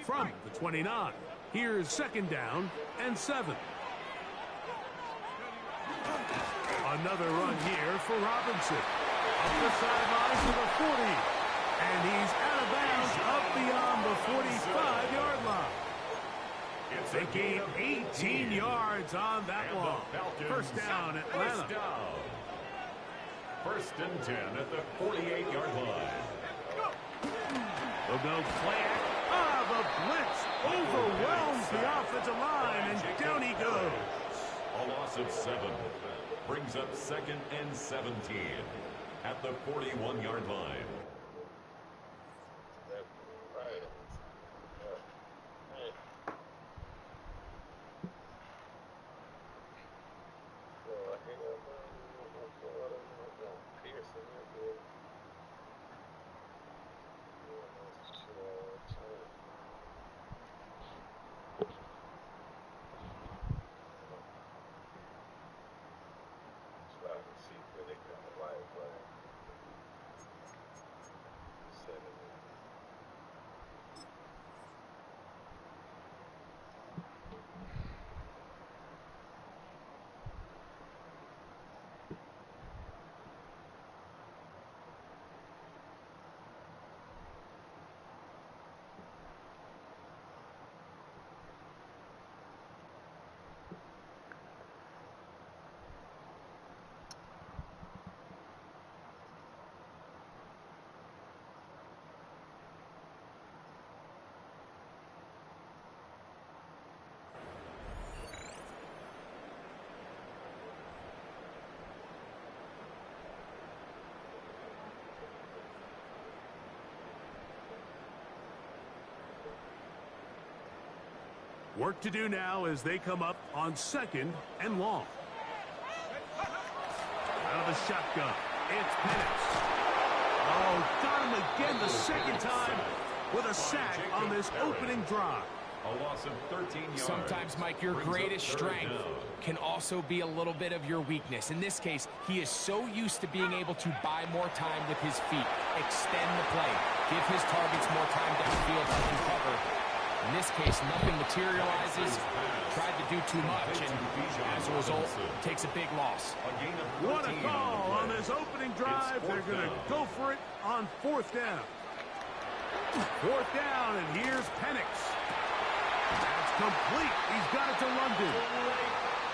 from the 29. Here's second down and 7. Another run here for Robinson. Up the sidelines to the 40. And he's out of bounds up beyond the 45-yard line. They gain 18 yards on that one. First down, Atlanta. First and 10 at the 48-yard line. They'll go play act. The blitz overwhelms the offensive line, and down he goes. A loss of 7 brings up second and 17 at the 41-yard line. Work to do now as they come up on second and long. Out of the shotgun, it's Penix. Oh, got him again the second time with a sack on this opening drive. A loss of 13 yards. Sometimes, Mike, your greatest strength can also be a little bit of your weakness. In this case, he is so used to being able to buy more time with his feet, extend the play, give his targets more time downfield to uncover. In this case, nothing materializes, tried to do too much, and as a result, takes a big loss. What a call on this opening drive. They're going to go for it on fourth down. Fourth down, and here's Penix. That's complete. He's got it to London.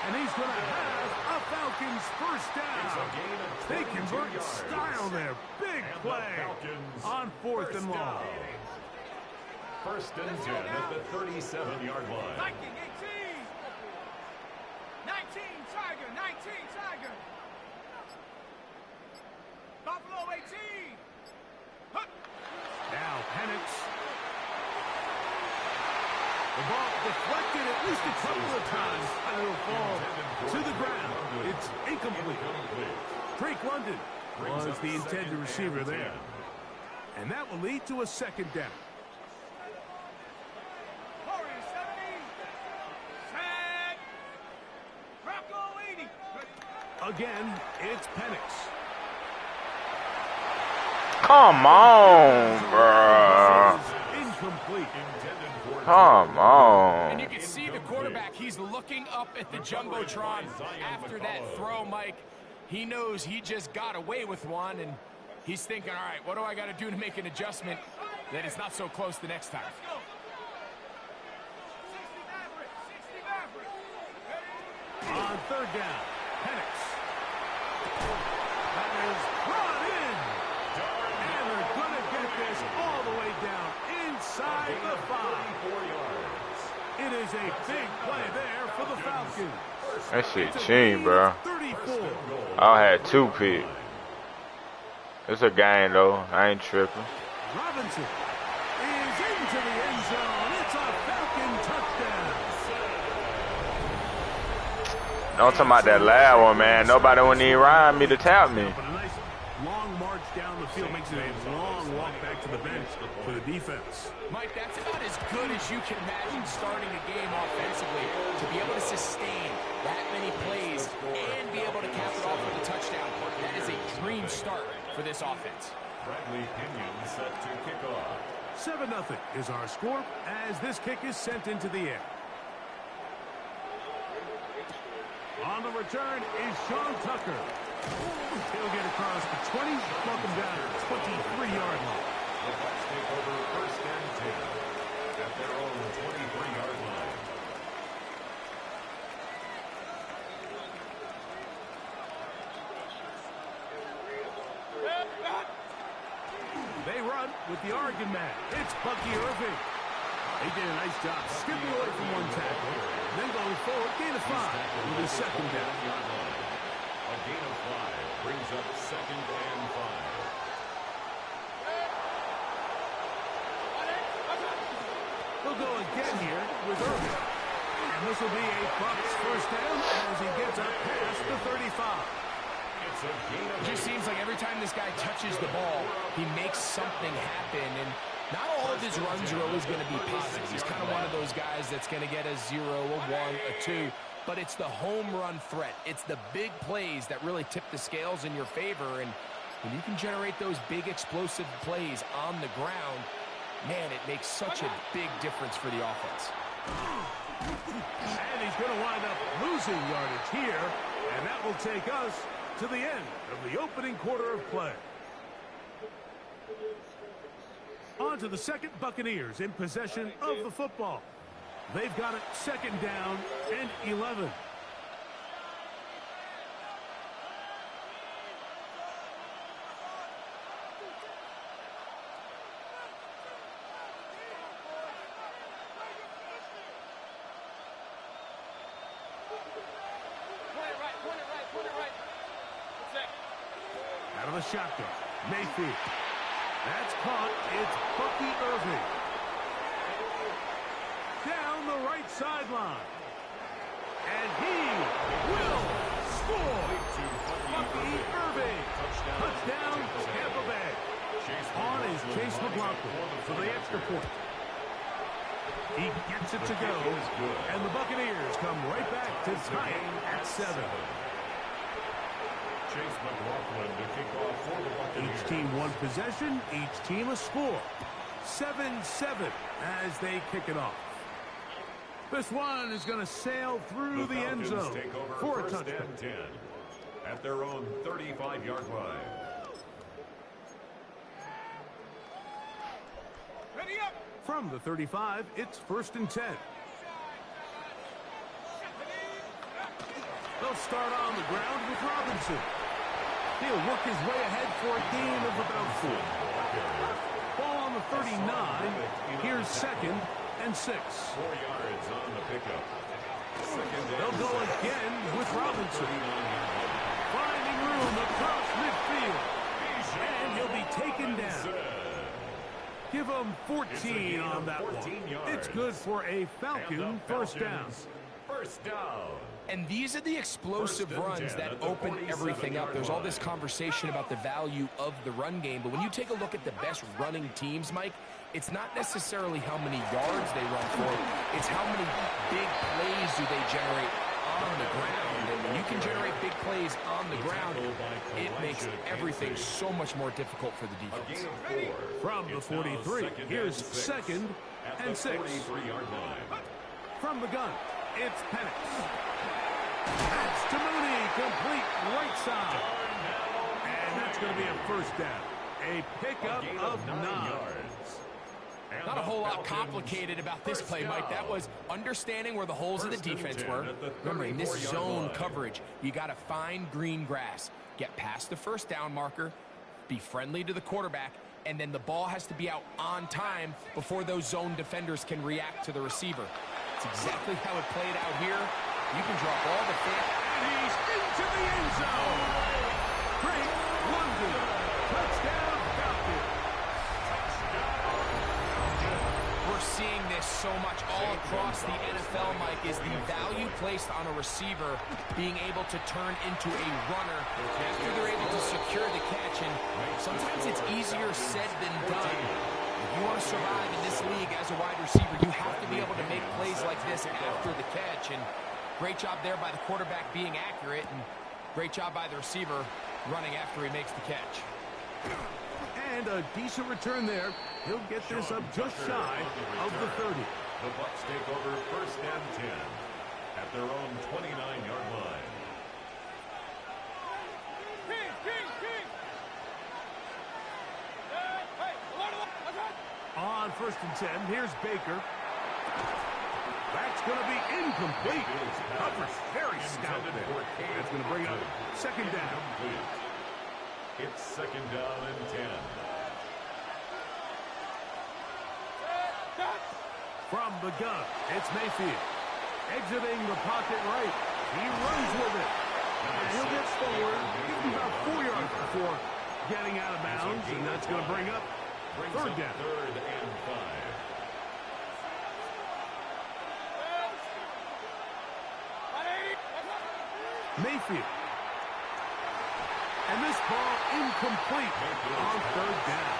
And he's going to have a Falcons first down. They convert in style there. Big play on fourth and long. First and 10 at the 37-yard line. Viking 18. 19 Tiger. 19 Tiger. Buffalo 18. Hup. Now Penix. The ball deflected at least a couple of times. And it'll fall to the ground. It's incomplete. Drake London was the intended receiver there. And that will lead to a second down. Again, it's Penix. Come on, bro. Incomplete. Come on. And you can see the quarterback. He's looking up at the Jumbotron after that throw, Mike. He knows he just got away with one, and he's thinking, all right, what do I got to do to make an adjustment that it's not so close the next time? On third down, Penix. That is brought in. And they're going to get this all the way down inside the 5. It is a big play there for the Falcons. That shit cheap, bro. 34. I had 2 picks. It's a game, though. I ain't tripping. Robinson is into the end zone. It's a Falcon touchdown. Don't talk about that loud one, man. Nobody wouldn't even rhyme me to tap me. But a nice long march down the field makes it a long walk back to the bench for the defense. Mike, that's about as good as you can imagine starting a game offensively, to be able to sustain that many plays and be able to cap it off with a touchdown. That is a dream start for this offense. Bradley Pinion set to kick off. 7-0 is our score as this kick is sent into the air. On the return is Sean Tucker. He'll get across the 20, welcome down to the 23-yard line. The Bucs take over first and 10 at their own 23-yard line. They run with the Oregon man. It's Bucky Irving. They did a nice job skipping away from one tackle, then going forward, gain of 5 with his second down. A gain of 5 brings up second and 5. They'll go again here with Irving. And this will be a Bucs first down as he gets up past the 35. It just seems like every time this guy touches the ball, he makes something happen. And not all of his runs are always going to be positive. He's kind of one of those guys that's going to get a 0, a 1, a 2. But it's the home run threat. It's the big plays that really tip the scales in your favor. And when you can generate those big explosive plays on the ground, man, it makes such a big difference for the offense. And he's going to wind up losing yardage here. And that will take us to the end of the opening quarter of play. On to the second, Buccaneers in possession of the football. They've got it second down and 11. Out of the shotgun, Mayfield. That's caught. It's Bucky Irving. Down the right sideline. And he will score. Bucky Irving. Touchdown, Tampa Bay. On is Chase McLaughlin for the extra point. He gets it to go. And the Buccaneers come right back to tie it at 7. Chase McLaughlin to kick off for the Buccaneers. Each team one possession, each team a score. 7-7 as they kick it off. This one is going to sail through the end zone for a touchdown. 10 at their own 35-yard line. Ready up. From the 35, it's 1st and 10. They'll start on the ground with Robinson. He'll work his way ahead for a gain of about 4. Ball on the 39. Here's 2nd and 6. 4 yards on the pickup. They'll go again with Robinson. Finding room across midfield. And he'll be taken down. Give him 14 on that one. It's good for a Falcon first down. First down. And these are the explosive runs that open everything up. There's all this conversation about the value of the run game, but when you take a look at the best running teams, Mike, it's not necessarily how many yards they run for, it's how many big plays do they generate on the ground. And when you can generate big plays on the ground, it makes everything so much more difficult for the defense. From the 43, here's 2nd and 6. From the gun, it's Penix. That's to Mooney, complete right side. And that's going to be a first down. A pickup of 9. Not a whole lot complicated about this play, Mike. That was understanding where the holes of the defense were. Remember, in this zone coverage, you got to find green grass. Get past the first down marker, be friendly to the quarterback, and then the ball has to be out on time before those zone defenders can react to the receiver. It's exactly how it played out here. You can drop all the fan. And he's into the end zone. Great London. Touchdown, Falcon. We're seeing this so much all across the NFL, Mike, is the value placed on a receiver being able to turn into a runner after they're able to secure the catch. And sometimes it's easier said than done. If you want to survive in this league as a wide receiver, you have to be able to make plays like this after the catch. And great job there by the quarterback being accurate, and great job by the receiver running after he makes the catch. And a decent return there. He'll get this up just shy of the 30. The Bucs take over 1st and 10 at their own 29-yard line. On 1st and 10, here's Baker. That's going to be incomplete. Coverage very stout there. That's going to bring up 2nd down. It's 2nd down and 10. From the gun, it's Mayfield. Exiting the pocket right. He runs with it. And he'll get forward, give him about 4 yards before getting out of bounds, and that's going to bring up 3rd down. 3rd and 5. Mayfield. And this ball incomplete on 3rd down.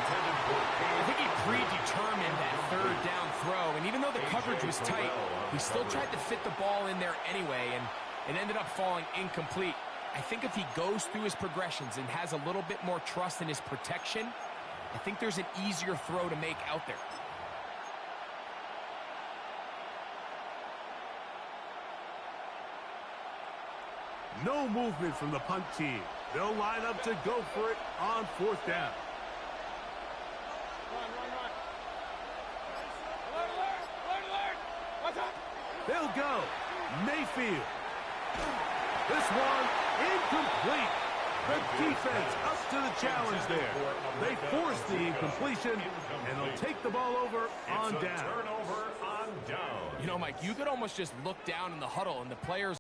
I think he predetermined that 3rd down throw, and even though the coverage was tight, he still tried to fit the ball in there anyway, and it ended up falling incomplete. I think if he goes through his progressions and has a little bit more trust in his protection, I think there's an easier throw to make out there. No movement from the punt team. They'll line up to go for it on 4th down. They'll go. Mayfield. This one incomplete. The defense up to the challenge there. They force the incompletion, and they'll take the ball over on down. Turnover on down. You know, Mike, you could almost just look down in the huddle, and the players